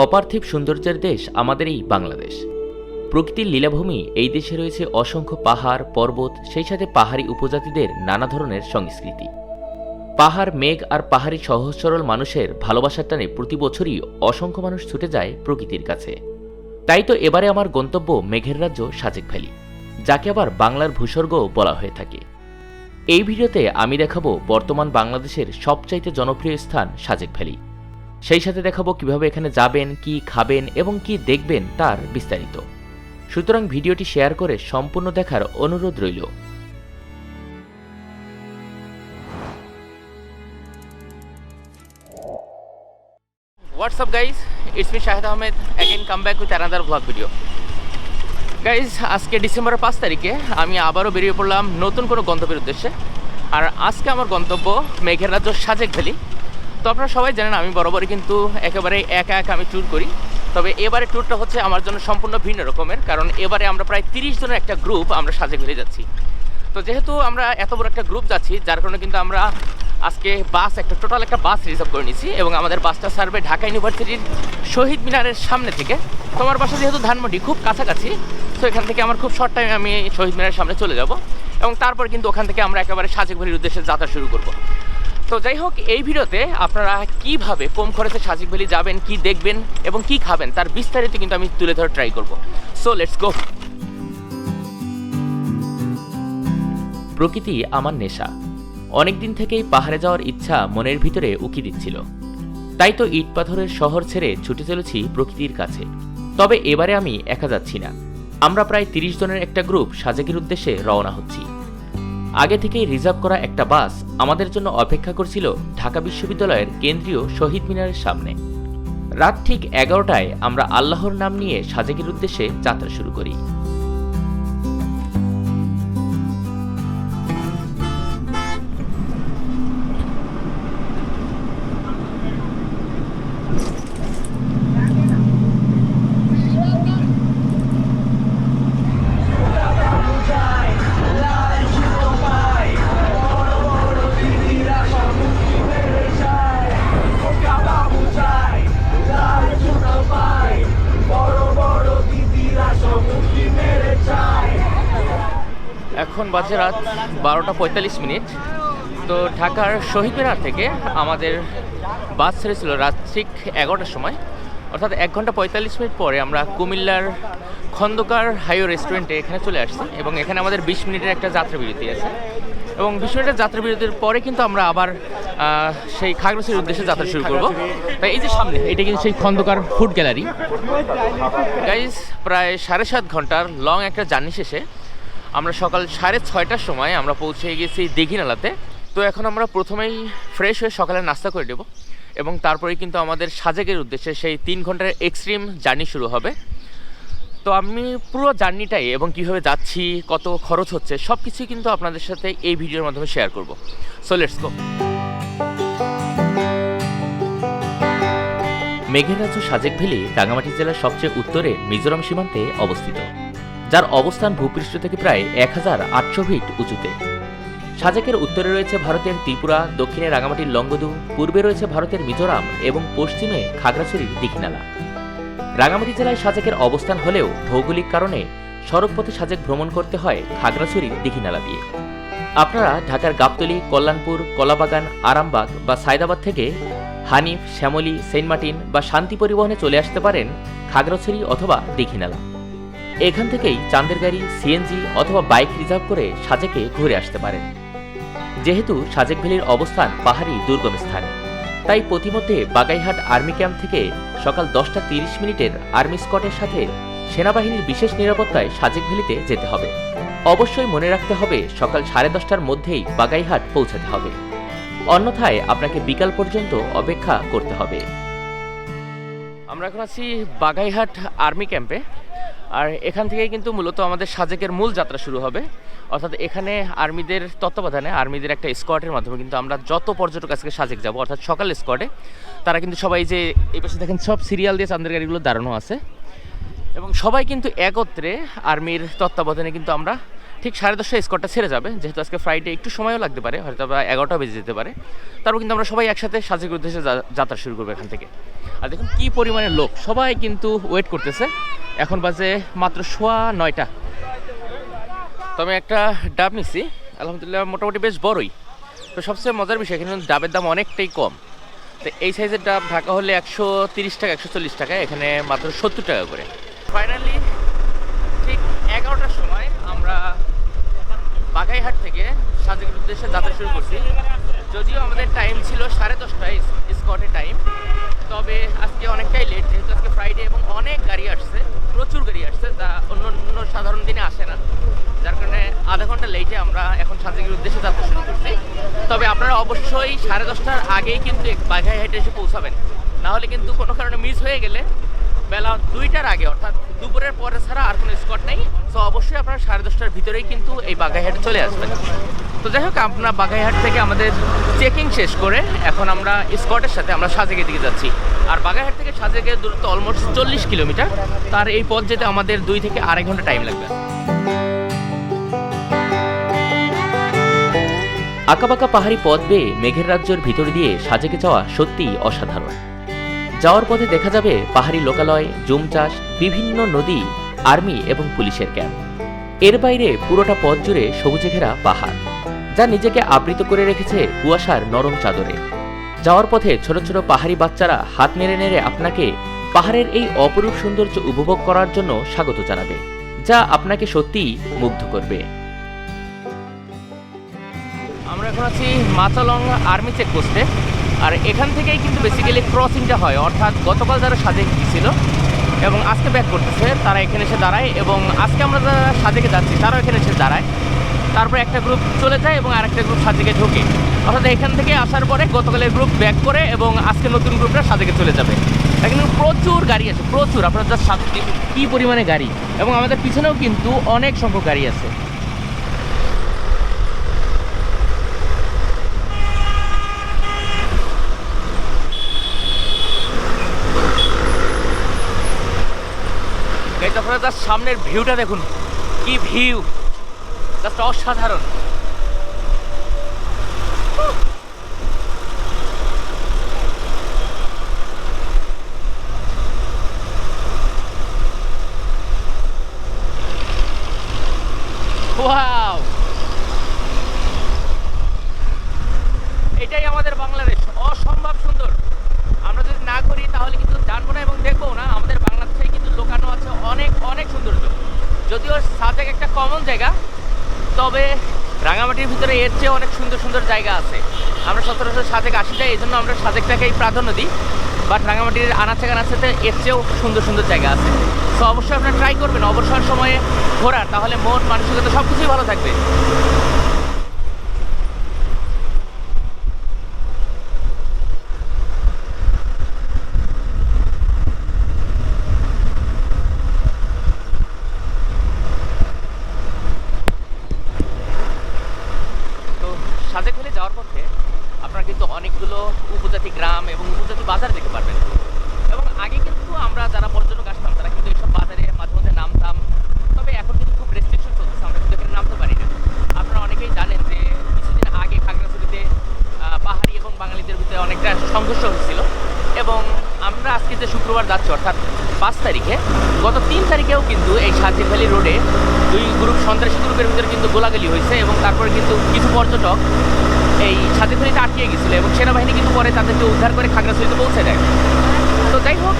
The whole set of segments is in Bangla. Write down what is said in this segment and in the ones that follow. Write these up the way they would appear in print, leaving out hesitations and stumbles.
অপার্থিব সৌন্দর্যের দেশ আমাদের এই বাংলাদেশ। প্রকৃতির লীলাভূমি এই দেশে রয়েছে অসংখ্য পাহাড় পর্বত, সেই সাথে পাহাড়ি উপজাতিদের নানা ধরনের সংস্কৃতি। পাহাড়, মেঘ আর পাহাড়ি সহজ সরল মানুষের ভালোবাসার টানে প্রতি বছরই অসংখ্য মানুষ ছুটে যায় প্রকৃতির কাছে। তাই তো এবারে আমার গন্তব্য মেঘের রাজ্য সাজেক ভ্যালি, যাকে আবার বাংলার ভূস্বর্গও বলা হয়ে থাকে। এই ভিডিওতে আমি দেখাবো বর্তমান বাংলাদেশের সবচাইতে জনপ্রিয় স্থান সাজেক ভ্যালি। সেই সাথে দেখাবো কিভাবে এখানে যাবেন, কি খাবেন এবং কি দেখবেন তার বিস্তারিত। সুতরাং ভিডিওটি শেয়ার করে সম্পূর্ণ দেখার অনুরোধ রইল। What's up guys, it's me Shahid Ahmed, again come back with another vlog video. Guys, আজকে ডিসেম্বরের 5 তারিখে আমি আবারও বেরিয়ে পড়লাম নতুন কোনো গন্তব্যের উদ্দেশ্যে। আর আজকে আমার গন্তব্য মেঘের রাজ্য সাজেক ভ্যালি। তো আপনারা সবাই জানেন আমি বরাবরই কিন্তু একেবারে একা আমি ট্যুর করি। তবে এবারে ট্যুরটা হচ্ছে আমার জন্য সম্পূর্ণ ভিন্ন রকমের, কারণ এবারে আমরা প্রায় 30 জনের একটা গ্রুপ আমরা সাজেক ভ্যালি যাচ্ছি। তো যেহেতু আমরা এত বড় একটা গ্রুপ যাচ্ছি, যার কারণে কিন্তু আমরা আজকে টোটাল একটা বাস রিজার্ভ করে নিয়েছি এবং আমাদের বাসটা ছাড়বে ঢাকা ইউনিভার্সিটির শহীদ মিনারের সামনে থেকে। তোমার বাসা যেহেতু ধানমন্ডি খুব কাছাকাছি, তো এখান থেকে আমার খুব শর্ট টাইমে আমি শহীদ মিনারের সামনে চলে যাব এবং তারপর কিন্তু ওখান থেকে আমরা একেবারে সাজেক ভ্যালির উদ্দেশ্যে যাত্রা শুরু করব। তো যাই হোক, এই ভিডিওতে আপনারা কিভাবে কম খরচে সাজেক ভ্যালি যাবেন, কি দেখবেন এবং কি খাবেন তার বিস্তারিত কিন্তু আমি তুলে ধরে ট্রাই করব। So let's go. প্রকৃতি আমার নেশা। অনেকদিন থেকেই পাহাড়ে যাওয়ার ইচ্ছা মনের ভিতরে উকি দিচ্ছিল। তাই তো ইট পাথরের শহর ছেড়ে ছুটে চলেছি প্রকৃতির কাছে। তবে এবারে আমি একা যাচ্ছি না, আমরা প্রায় 30 জনের একটা গ্রুপ সাজেকের উদ্দেশ্যে রওনা হচ্ছি। আগে থেকেই রিজার্ভ করা একটা বাস আমাদের জন্য অপেক্ষা করছিল ঢাকা বিশ্ববিদ্যালয়ের কেন্দ্রীয় শহীদ মিনারের সামনে। রাত ঠিক 11টায় আমরা আল্লাহর নাম নিয়ে সাজেকের উদ্দেশ্যে যাত্রা শুরু করি। এখন বাজে রাত 12টা 45 তো ঢাকার শহীদ মিনার থেকে আমাদের বাস ছেড়েছিল রাত ঠিক 11টার সময়, অর্থাৎ 1 ঘন্টা 45 মিনিট পরে আমরা কুমিল্লার খন্দকার হাইওয়ে রেস্টুরেন্টে এখানে চলে আসছি এবং এখানে আমাদের 20 মিনিটের একটা যাত্রা বিরতি আছে এবং 20 মিনিটের যাত্রা বিরতির পরে কিন্তু আমরা আবার সেই খাগড়াছড়ির উদ্দেশ্যে যাত্রা শুরু করব। তাই এই যে সামনে এটা কিন্তু সেই খন্দকার ফুড গ্যালারি। গাইজ, প্রায় 7.5 ঘন্টার লং একটা জার্নি শেষে আমরা সকাল 6:30টার সময় আমরা পৌঁছে গেছি দীঘিনালাতে। তো এখন আমরা প্রথমেই ফ্রেশ হয়ে সকালে নাস্তা করে নেব এবং তারপরেই কিন্তু আমাদের সাজেকের উদ্দেশ্যে সেই 3 ঘন্টার এক্সট্রিম জার্নি শুরু হবে। তো আমি পুরো জার্নিটাই এবং কীভাবে যাচ্ছি, কত খরচ হচ্ছে, সব কিছুই কিন্তু আপনাদের সাথে এই ভিডিওর মাধ্যমে শেয়ার করব। So let's go. মেঘের রাজ্য সাজেক ভ্যালি রাঙামাটি জেলার সবচেয়ে উত্তরে মিজোরাম সীমান্তে অবস্থিত, যার অবস্থান ভূপৃষ্ঠ থেকে প্রায় 1800 ফিট উঁচুতে। সাজেকের উত্তরে রয়েছে ভারতের ত্রিপুরা, দক্ষিণে রাঙামাটির লংগদু, পূর্বে রয়েছে ভারতের মিজোরাম এবং পশ্চিমে খাগড়াছড়ির দীঘিনালা। রাঙামাটি জেলায় সাজেকের অবস্থান হলেও ভৌগোলিক কারণে সড়কপথে সাজেক ভ্রমণ করতে হয় খাগড়াছড়ির দীঘিনালা দিয়ে। আপনারা ঢাকার গাবতলী, কল্যাণপুর, কলাবাগান, আরামবাগ বা সায়দাবাদ থেকে হানিফ, শ্যামলী, সেন্ট মার্টিন বা শান্তি পরিবহনে চলে আসতে পারেন খাগড়াছড়ি অথবা দীঘিনালা। এখান থেকেই চাঁদের গাড়ি, সিএনজি অথবা বাইক রিজার্ভ করে সাজেকে ঘুরে আসতে পারেন। যেহেতু সাজেক ভ্যালির অবস্থান পাহাড়ি দুর্গম স্থানে, তাই প্রতিমধ্যে বাগাইহাট আর্মি ক্যাম্প থেকে সকাল 10টা 30 আর্মি স্কটের সাথে সেনাবাহিনীর বিশেষ নিরাপত্তায় সাজেক ভ্যালিতে যেতে হবে। অবশ্যই মনে রাখতে হবে সকাল 10:30টার মধ্যেই বাগাইহাট পৌঁছাতে হবে, অন্যথায় আপনাকে বিকাল পর্যন্ত অপেক্ষা করতে হবে। আমরা এখন আছি বাগাইহাট আর্মি ক্যাম্পে, আর এখান থেকেই কিন্তু মূলত আমাদের সাজেকের মূল যাত্রা শুরু হবে। অর্থাৎ এখানে আর্মিদের তত্ত্বাবধানে আর্মিদের একটা স্কোয়াডের মাধ্যমে কিন্তু আমরা যত পর্যটক আজকে সাজেক যাব, অর্থাৎ সকাল স্কোয়াডে, তারা কিন্তু সবাই যে এই পাশে দেখেন সব সিরিয়াল দিয়ে চাঁদের গাড়িগুলো দাঁড়ানো আছে এবং সবাই কিন্তু একত্রে আর্মির তত্ত্বাবধানে কিন্তু আমরা ঠিক 10:30 স্কটটা ছেড়ে যাবে, যেহেতু আজকে ফ্রাইডে একটু সময়ও লাগতে পারে, হয়তো বা 11টা বেজে যেতে পারে। তারপর কিন্তু আমরা সবাই একসাথে সাজেকের উদ্দেশ্যে যাত্রা শুরু করবো এখান থেকে। আর দেখুন কী পরিমাণে লোক, সবাই কিন্তু ওয়েট করতেছে। এখন বাজে মাত্র 9:15। তবে একটা ডাব নিচ্ছি, আলহামদুলিল্লাহ মোটামুটি বেশ বড়ই। তো সবচেয়ে মজার বিষয় এখানে ডাবের দাম অনেকটাই কম। তো এই সাইজের ডাব ঢাকা হলে 130 টাকা 140 টাকা, এখানে মাত্র 70 টাকা করে। ফাইনালি ঠিক 11টার সময় আমরা বাগাইহাট থেকে সাজেকের উদ্দেশ্যে যাত্রা শুরু করছি। যদিও আমাদের টাইম ছিল 10:30টায় স্কটে টাইম, তবে আজকে অনেকটাই লেট, যেহেতু আজকে ফ্রাইডে এবং অনেক গাড়ি আসছে, প্রচুর গাড়ি আসছে, যা অন্য সাধারণ দিনে আসে না। যার কারণে আধা ঘন্টা লেটে আমরা এখন সাজেকের উদ্দেশ্যে যাত্রা শুরু করছি। তবে আপনারা অবশ্যই 10:30টার আগেই কিন্তু বাগাইহাটে এসে পৌঁছাবেন, নাহলে কিন্তু কোনো কারণে মিস হয়ে গেলে বেলা 2টার আগে অর্থাৎ দুপুরের পরে ছাড়া আর কোনো স্কট নেই। তো অবশ্যই আপনারা 10:30টার ভিতরেই কিন্তু এই বাগাইহাটে চলে আসবেন। তো যাই হোক, আমরা বাগাইহাট থেকে আমাদের চেকিং শেষ করে এখন আমরা স্কটের সাথে আমরা সাজেকের দিকে যাচ্ছি। আর বাগাইহাট থেকে সাজেকের দূরত্ব অলমোস্ট 40 কিলোমিটার। তার এই পথ যেতে আমাদের 2 থেকে আড়াই ঘন্টা টাইম লাগবে। আঁকাবাঁকা পাহাড়ি পথ বেয়ে মেঘের রাজ্যের ভিতর দিয়ে সাজেকে যাওয়া সত্যিই অসাধারণ। যাওয়ার পথে দেখা যাবে পাহাড়ি লোকালয়, জুম চাষ, বিভিন্ন নদী, আর্মি এবং পুলিশের ক্যাম্প। এর বাইরে পুরোটা পথ জুড়ে সবুজে ঘেরা পাহাড়, যা নিজেকে আবৃত করে রেখেছে কুয়াশার নরম চাদরে। যাওয়ার পথে ছোট ছোট পাহাড়ি বাচ্চারা হাত নেড়ে নেড়ে আপনাকে পাহাড়ের এই অপরূপ সৌন্দর্য উপভোগ করার জন্য স্বাগত জানাবে, যা আপনাকে সত্যিই মুগ্ধ করবে। আমরা এখন আছি মাচালং আর্মি চেকপোস্টে। আর এখান থেকেই কিন্তু বেসিক্যালি ক্রসিংটা হয়, অর্থাৎ গতকাল যারা সাজেক গিয়েছিল এবং আজকে ব্যাক করতেছে তারা এখানে এসে দাঁড়ায়, এবং আজকে আমরা যারা সাজেকে যাচ্ছি তারাও এখানে এসে দাঁড়ায়। তারপর একটা গ্রুপ চলে যায় এবং আরেকটা গ্রুপ সাজেকে ঢোকে। অর্থাৎ এখান থেকে আসার পরে গতকালের গ্রুপ ব্যাক করে এবং আজকে নতুন গ্রুপটা সাজেকে চলে যাবে। এখানে প্রচুর গাড়ি আছে, প্রচুর। আপনার যা কী পরিমাণে গাড়ি, এবং আমাদের পিছনেও কিন্তু অনেক সংখ্যক গাড়ি আছে। আপনারা তার সামনের ভিউটা দেখুন, কি ভিউ, জাস্ট অসাধারণ। ওয়াও, এটাই আমাদের বাংলাদেশ, অসম্ভব সুন্দর। আমরা যদি না করি তাহলে কিন্তু জানবো না এবং দেখবো না। আমাদের বাংলাদেশে কিন্তু লোকানো আছে অনেক অনেক সৌন্দর্য। যদিও সাজেক একটা কমন জায়গা, তবে রাঙামাটির ভিতরে এর চেয়ে অনেক সুন্দর সুন্দর জায়গা আছে। আমরা সচরাচর সাজেক আসি যাই, এই জন্য আমরা সাজেকটাকেই প্রাধান্য দিই। বাট রাঙামাটির আনাচে কানাচেতে এর চেয়েও সুন্দর সুন্দর জায়গা আছে। তো অবশ্যই আপনারা ট্রাই করবেন অবসর সময়ে ঘোরার, তাহলে মন মানসিকতা সব কিছুই ভালো থাকবে। সাজেক ভ্যালি যাওয়ার পথে আপনারা কিন্তু অনেকগুলো উপজাতি গ্রাম এবং উপজাতি বাজার দেখতে পারবেন। এবং আগে কিন্তু আমরা যারা পর্যটক আসতাম তারা কিন্তু এইসব বাজারে মাঝে মধ্যে নামতাম, তবে এখন কিন্তু খুব রেস্ট্রিকশন চলতেছে, আমরা কিন্তু এখানে নামতে পারি না। আপনারা অনেকেই জানেন যে কিছুদিন আগে খাগড়াছড়িতে পাহাড়ি এবং বাঙালিদের ভিতরে অনেকটা সংঘর্ষ হয়েছিল, এবং আমরা আজকে যে শুক্রবার যাচ্ছি অর্থাৎ 5 তারিখে, গত 3 তারিখেও কিন্তু এই সাজেক ভ্যালি রোডে 2 গ্রুপ সন্ত্রাসী গ্রুপের ভিতরে কিন্তু গোলাগুলি হয়েছে, এবং তারপরে কিন্তু কিছু পর্যটক এই সাজেক ভ্যালিতে আটকে গেছিলো, এবং সেনাবাহিনী কিন্তু পরে তাদেরকে উদ্ধার করে খাগড়াছড়িতে পৌঁছে দেয়। তো যাই হোক,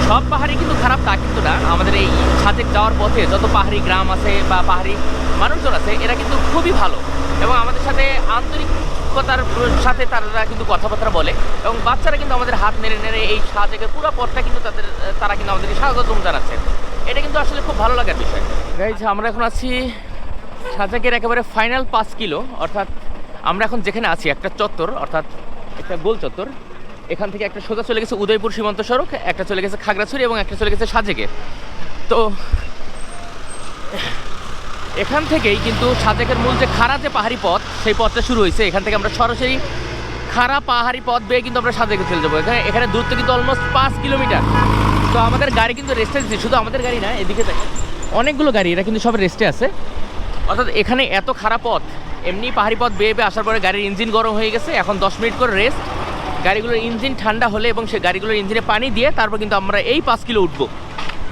সব পাহাড়ি কিন্তু খারাপ তা কিন্তু না। আমাদের এই সাজেক যাওয়ার পথে যত পাহাড়ি গ্রাম আছে বা পাহাড়ি মানুষজন আছে, এরা কিন্তু খুবই ভালো, এবং আমাদের সাথে আন্তরিকতার সাথে তারা কিন্তু কথাবার্তা বলে, এবং বাচ্চারা কিন্তু আমাদের হাত নেড়ে নেড়ে এই সাজেকের পুরো পথটা কিন্তু তারা কিন্তু আমাদেরকে স্বাগতম জানাচ্ছে। এটা কিন্তু আসলে খুব ভালো লাগার বিষয়। গাইজ, আমরা এখন আছি সাজেকের একেবারে ফাইনাল 5 কিলো, অর্থাৎ আমরা এখন যেখানে আছি একটা চত্বর, অর্থাৎ একটা গোল চত্বর। এখান থেকে একটা সোজা চলে গেছে উদয়পুর সীমান্ত সড়ক, একটা চলে গেছে খাগড়াছড়ি এবং একটা চলে গেছে সাজেকে। তো এখান থেকেই কিন্তু সাজেকের মূল যে খাড়া যে পাহাড়ি পথ, সেই পথটা শুরু হয়েছে। এখান থেকে আমরা সরাসরি খাড়া পাহাড়ি পথ বেয়ে কিন্তু আমরা সাজেকে চলে যাবো। এখানে দূরত্ব কিন্তু অলমোস্ট 5 কিলোমিটার। তো আমাদের গাড়ি কিন্তু রেস্টে দিচ্ছি, শুধু আমাদের গাড়ি না, এদিকে দেখেন অনেকগুলো গাড়ি, এরা কিন্তু সব রেস্টে আছে। অর্থাৎ এখানে এত খারাপ পথ, এমনি পাহাড়ি পথ বেয়ে বেয়ে আসার পরে গাড়ির ইঞ্জিন গরম হয়ে গেছে, এখন 10 মিনিট করে রেস্ট, গাড়িগুলোর ইঞ্জিন ঠান্ডা হলে এবং সেই গাড়িগুলোর ইঞ্জিনে পানি দিয়ে তারপর কিন্তু আমরা এই 5 কিলো উঠবো।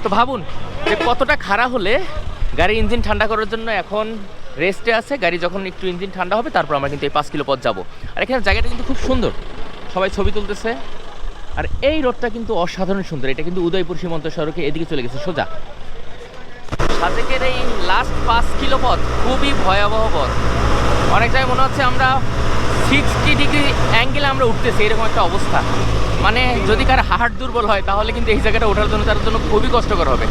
তো ভাবুন যে কতটা খারাপ হলে গাড়ির ইঞ্জিন ঠান্ডা করার জন্য এখন রেস্টে আছে, গাড়ি যখন একটু ইঞ্জিন ঠান্ডা হবে তারপর আমরা কিন্তু এই 5 কিলো পথ যাবো। আর এখানে জায়গাটা কিন্তু খুব সুন্দর, সবাই ছবি তুলতেছে। আর এই রোডটা কিন্তু অসাধারণ সুন্দর, এটা কিন্তু উদয়পুর সীমান্ত সড়কে এদিকে চলে গেছে সোজা। সাজেকের এই লাস্ট 5 কিলো পথ খুবই ভয়াবহ পথ, অনেক জায়গায় মনে হচ্ছে আমরা 60 ডিগ্রি অ্যাঙ্গেলে আমরা উঠতেছি, এরকম একটা অবস্থা। মানে যদি কার হার্ট দুর্বল হয় তাহলে কিন্তু এই জায়গাটা ওঠার জন্য তার জন্য খুবই কষ্টকর হবে,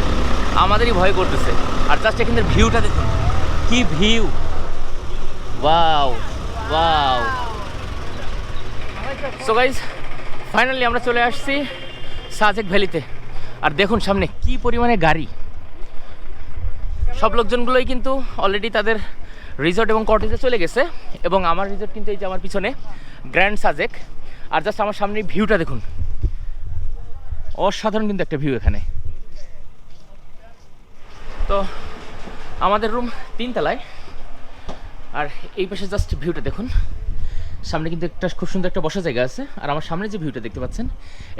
আমাদেরই ভয় করতেছে। আর জাস্ট এখানের ভিউটা দেখুন, কি view, wow wow. So guys finally আমরা চলে আসছি সাজেক ভ্যালিতে। আর দেখুন সামনে কি পরিমাণে গাড়ি, সব লোকজনগুলোই কিন্তু অলরেডি তাদের রিসর্ট এবং কটেজে চলে গেছে, এবং আমার রিসর্ট কিন্তু এই যে আমার পিছনে গ্র্যান্ড সাজেক। আর জাস্ট আমার সামনে ভিউটা দেখুন, অসাধারণ কিন্তু একটা ভিউ এখানে। তো আমাদের রুম 3 তলায়, আর এই পাশে জাস্ট ভিউটা দেখুন, সামনে কিন্তু একটা খুব সুন্দর একটা বসার জায়গা আছে। আর আমার সামনে যে ভিউটা দেখতে পাচ্ছেন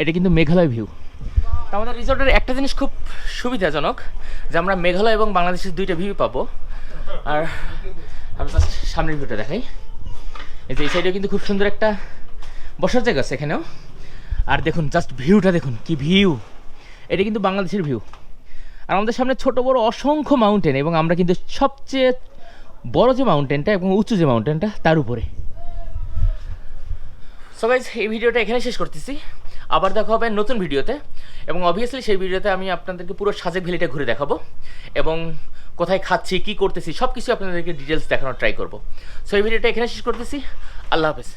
এটা কিন্তু মেঘালয় ভিউ। তো আমাদের রিসর্টের একটা জিনিস খুব সুবিধাজনক যে আমরা মেঘালয় এবং বাংলাদেশের 2টা ভিউ পাবো। আর আমি জাস্ট সামনের ভিউটা দেখাই, এই যে এই সাইডেও কিন্তু খুব সুন্দর একটা বসার জায়গা আছে এখানেও। আর দেখুন জাস্ট ভিউটা দেখুন, কি ভিউ, এটা কিন্তু বাংলাদেশের ভিউ। আর আমাদের সামনে ছোট বড় অসংখ্য মাউন্টেন, এবং আমরা কিন্তু সবচেয়ে বড় যে মাউন্টেনটা এবং উঁচু যে মাউন্টেনটা তার উপরে। সো গাইজ এই ভিডিওটা এখানে শেষ করতেছি, আবার দেখা হবে নতুন ভিডিওতে। এবং অবভিয়াসলি সেই ভিডিওতে আমি আপনাদেরকে পুরো সাজেক ভ্যালিটা ঘুরে দেখাবো, এবং কোথায় খাচ্ছি, কী করতেছি, সব কিছু আপনাদেরকে ডিটেলস দেখানোর ট্রাই করবো। সো এই ভিডিওটা এখানে শেষ করতেছি, আল্লাহ হাফেজ।